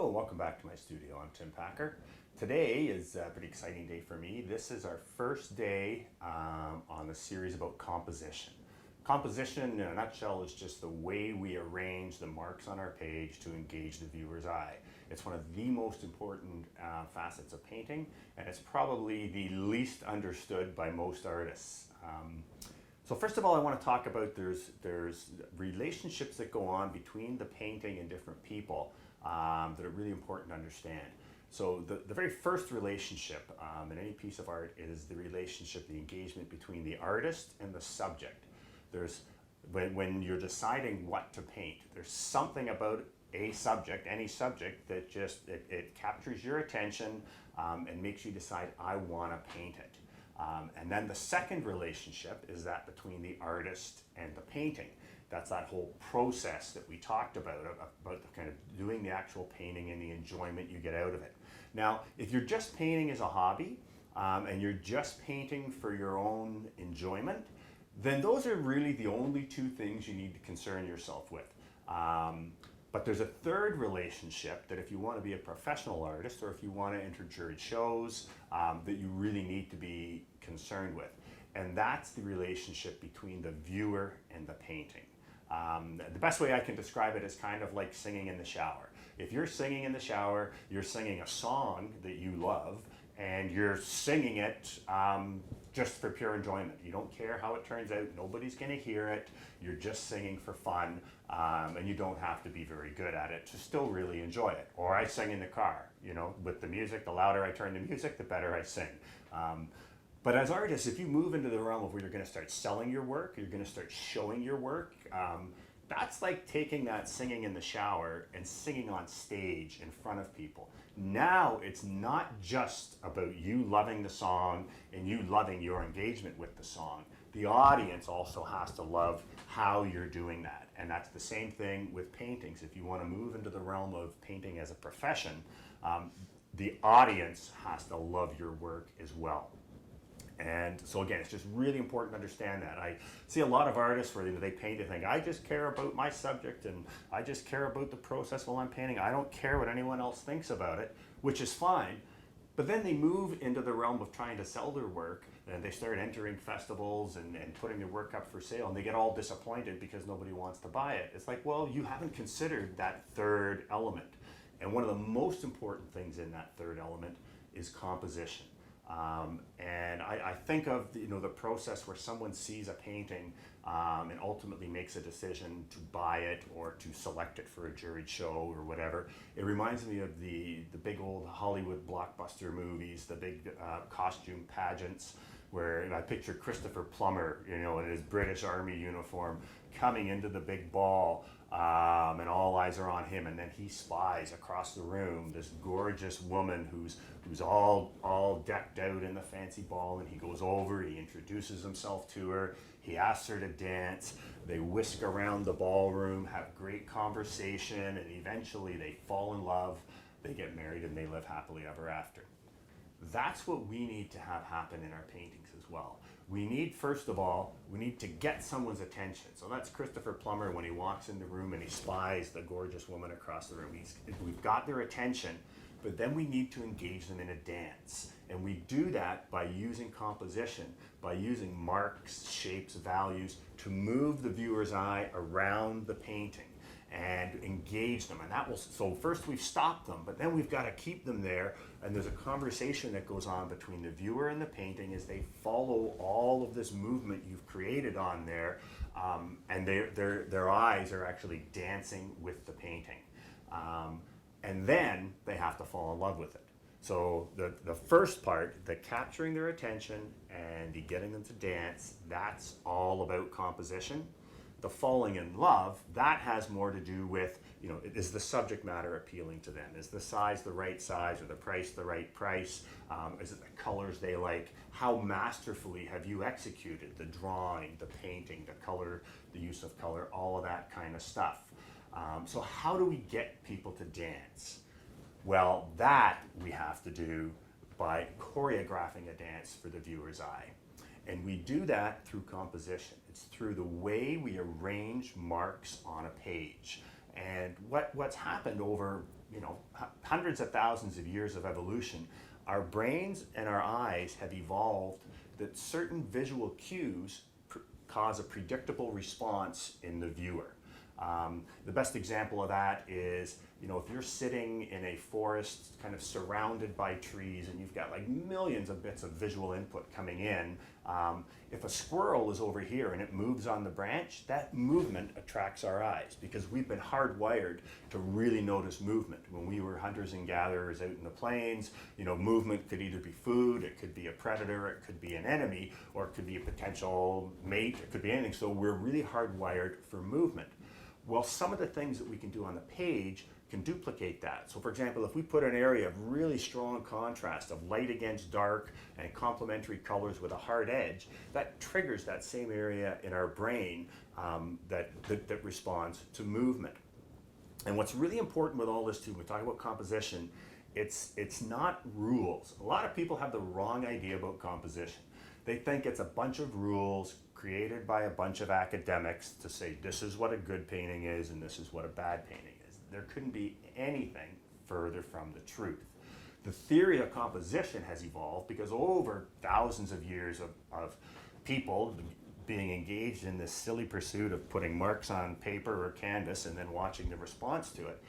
Hello, welcome back to my studio. I'm Tim Packer. Today is a pretty exciting day for me. This is our first day on the series about composition. Composition, in a nutshell, is just the way we arrange the marks on our page to engage the viewer's eye. It's one of the most important facets of painting, and it's probably the least understood by most artists. So first of all, I want to talk about there's relationships that go on between the painting and different people that are really important to understand. So the very first relationship in any piece of art is the relationship, the engagement between the artist and the subject. When you're deciding what to paint, there's something about a subject, any subject, that just it captures your attention and makes you decide, I want to paint it. And then the second relationship is that between the artist and the painting. That's that whole process that we talked about the kind of doing the actual painting and the enjoyment you get out of it. Now, if you're just painting as a hobby and you're just painting for your own enjoyment, then those are really the only two things you need to concern yourself with. But there's a third relationship that if you want to be a professional artist or if you want to enter juried shows that you really need to be concerned with. And that's the relationship between the viewer and the painting. The best way I can describe it is kind of like singing in the shower. If you're singing in the shower, you're singing a song that you love and you're singing it just for pure enjoyment. You don't care how it turns out. Nobody's going to hear it. You're just singing for fun, and you don't have to be very good at it to still really enjoy it. Or I sing in the car, you know, with the music. The louder I turn the music, the better I sing. But as artists, if you move into the realm of where you're going to start selling your work, you're going to start showing your work, that's like taking that singing in the shower and singing on stage in front of people. Now it's not just about you loving the song and you loving your engagement with the song. The audience also has to love how you're doing that. And that's the same thing with paintings. If you want to move into the realm of painting as a profession, the audience has to love your work as well. And so again, it's just really important to understand that. I see a lot of artists where they paint and think, I just care about my subject and I just care about the process while I'm painting. I don't care what anyone else thinks about it, which is fine. But then they move into the realm of trying to sell their work and they start entering festivals and putting their work up for sale and they get all disappointed because nobody wants to buy it. It's like, well, you haven't considered that third element. And one of the most important things in that third element is composition. And I think of the process where someone sees a painting and ultimately makes a decision to buy it or to select it for a juried show or whatever. It reminds me of the big old Hollywood blockbuster movies, the big costume pageants, where I picture Christopher Plummer, in his British Army uniform, coming into the big ball, and all eyes are on him, and then he spies across the room this gorgeous woman who's all decked out in the fancy ball, and he goes over, he introduces himself to her, he asks her to dance, they whisk around the ballroom, have great conversation, and eventually they fall in love, they get married, and they live happily ever after. That's what we need to have happen in our paintings as well. We need, first of all, we need to get someone's attention. So that's Christopher Plummer when he walks in the room and he spies the gorgeous woman across the room. We've got their attention, but then we need to engage them in a dance. And we do that by using composition, by using marks, shapes, values to move the viewer's eye around the painting and engage them. And that will, so first we've stopped them, but then we've got to keep them there. And there's a conversation that goes on between the viewer and the painting as they follow all of this movement you've created on there. And their eyes are actually dancing with the painting. And then they have to fall in love with it. So the first part, the capturing their attention and the getting them to dance, that's all about composition. The falling in love, that has more to do with, is the subject matter appealing to them? Is the size the right size or the price the right price? Is it the colors they like? How masterfully have you executed the drawing, the painting, the color, the use of color, all of that kind of stuff. So how do we get people to dance? Well, that we have to do by choreographing a dance for the viewer's eye. And we do that through composition. It's through the way we arrange marks on a page. And what's happened over hundreds of thousands of years of evolution, our brains and our eyes have evolved that certain visual cues cause a predictable response in the viewer. The best example of that is, if you're sitting in a forest kind of surrounded by trees and you've got like millions of bits of visual input coming in, if a squirrel is over here and it moves on the branch, that movement attracts our eyes because we've been hardwired to really notice movement. When we were hunters and gatherers out in the plains, movement could either be food, it could be a predator, it could be an enemy, or it could be a potential mate, it could be anything. So we're really hardwired for movement. Well, some of the things that we can do on the page can duplicate that. So for example, if we put an area of really strong contrast of light against dark and complementary colors with a hard edge, that triggers that same area in our brain that responds to movement. And what's really important with all this too, when we talk about composition, it's not rules. A lot of people have the wrong idea about composition. They think it's a bunch of rules created by a bunch of academics to say this is what a good painting is and this is what a bad painting is. There couldn't be anything further from the truth. The theory of composition has evolved because over thousands of years of people being engaged in this silly pursuit of putting marks on paper or canvas and then watching the response to it,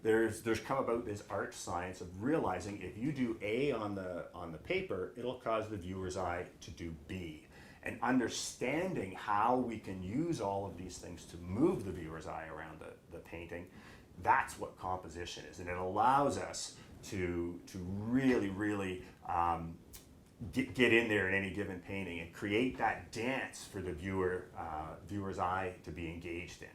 there's come about this art science of realizing if you do A on the paper, it'll cause the viewer's eye to do B. And understanding how we can use all of these things to move the viewer's eye around the painting, that's what composition is. And it allows us to really get in there in any given painting and create that dance for the viewer's eye to be engaged in.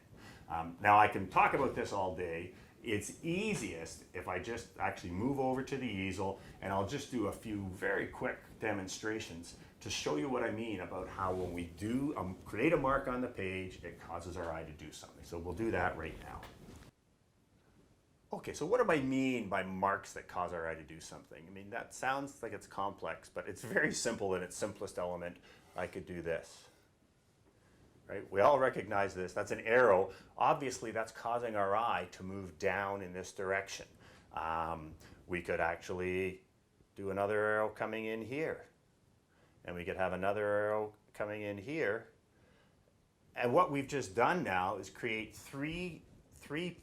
Now I can talk about this all day. It's easiest if I just actually move over to the easel and I'll just do a few very quick demonstrations to show you what I mean about how when we do create a mark on the page, it causes our eye to do something. So we'll do that right now. Okay, so what do I mean by marks that cause our eye to do something? I mean, that sounds like it's complex, but it's very simple in its simplest element. I could do this. Right? We all recognize this. That's an arrow. Obviously, that's causing our eye to move down in this direction. We could actually do another arrow coming in here. And we could have another arrow coming in here. And what we've just done now is create three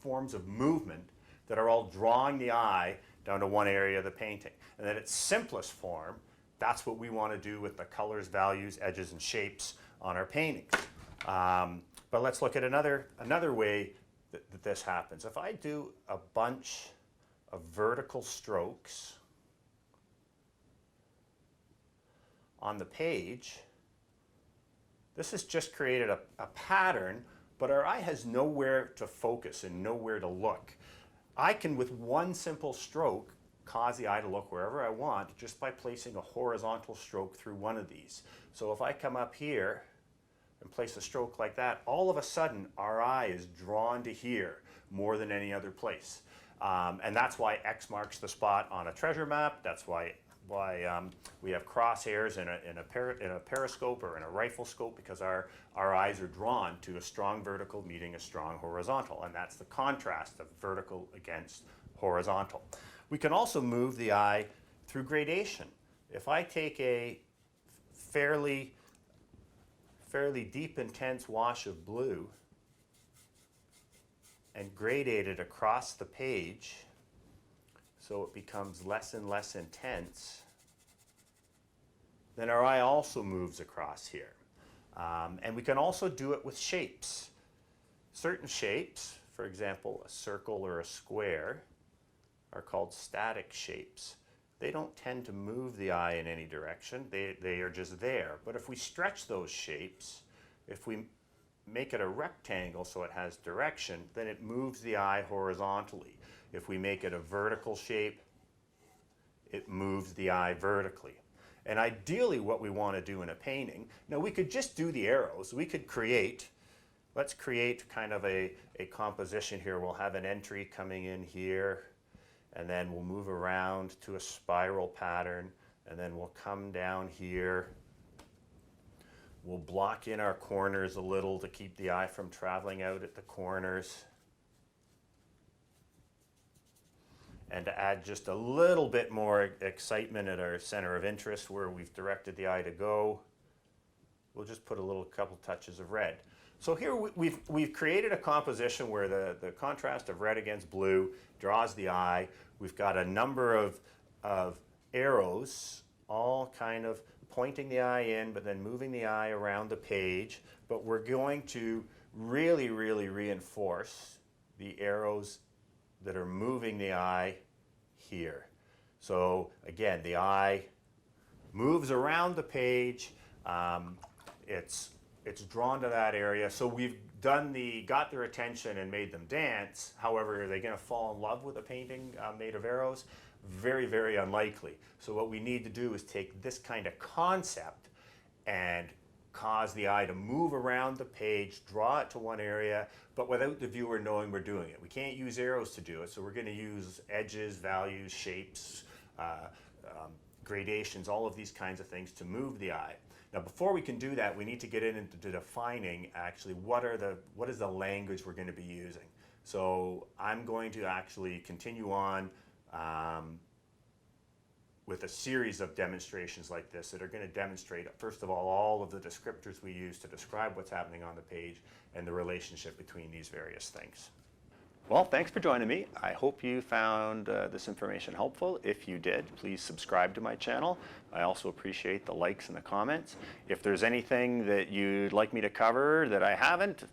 forms of movement that are all drawing the eye down to one area of the painting. And at its simplest form, that's what we want to do with the colors, values, edges, and shapes on our paintings. But let's look at another way that this happens. If I do a bunch of vertical strokes on the page, this has just created a pattern, but our eye has nowhere to focus and nowhere to look. I can, with one simple stroke, cause the eye to look wherever I want just by placing a horizontal stroke through one of these. So if I come up here and place a stroke like that, all of a sudden our eye is drawn to here more than any other place. And that's why X marks the spot on a treasure map. That's why we have crosshairs in a periscope or in a rifle scope, because our eyes are drawn to a strong vertical meeting a strong horizontal, and that's the contrast of vertical against horizontal. We can also move the eye through gradation. If I take a fairly deep, intense wash of blue and gradate it across the page so it becomes less and less intense, then our eye also moves across here. And we can also do it with shapes. Certain shapes, for example, a circle or a square, are called static shapes. They don't tend to move the eye in any direction. They are just there. But if we stretch those shapes, if we make it a rectangle so it has direction, then it moves the eye horizontally. If we make it a vertical shape, it moves the eye vertically. And ideally what we want to do in a painting, now we could just do the arrows. We could create, let's create kind of a composition here. We'll have an entry coming in here, and then we'll move around to a spiral pattern, and then we'll come down here. We'll block in our corners a little to keep the eye from traveling out at the corners. And to add just a little bit more excitement at our center of interest where we've directed the eye to go, we'll just put a couple touches of red. So here we've created a composition where the contrast of red against blue draws the eye. We've got a number of arrows all kind of pointing the eye in, but then moving the eye around the page. But we're going to really, really reinforce the arrows that are moving the eye here. So again, the eye moves around the page. It's drawn to that area. So we've got their attention and made them dance. However, are they going to fall in love with a painting made of arrows? Very, very unlikely. So what we need to do is take this kind of concept and cause the eye to move around the page, draw it to one area, but without the viewer knowing we're doing it. We can't use arrows to do it, so we're going to use edges, values, shapes, gradations, all of these kinds of things to move the eye. Now, before we can do that, we need to get into defining actually what is the language we're going to be using. So I'm going to actually continue on with a series of demonstrations like this that are going to demonstrate, first of all of the descriptors we use to describe what's happening on the page and the relationship between these various things. Well, thanks for joining me. I hope you found this information helpful. If you did, please subscribe to my channel. I also appreciate the likes and the comments. If there's anything that you'd like me to cover that I haven't,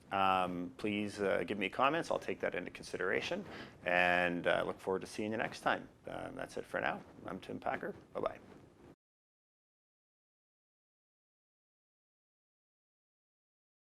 please give me comments. I'll take that into consideration, and look forward to seeing you next time. That's it for now. I'm Tim Packer. Bye-bye.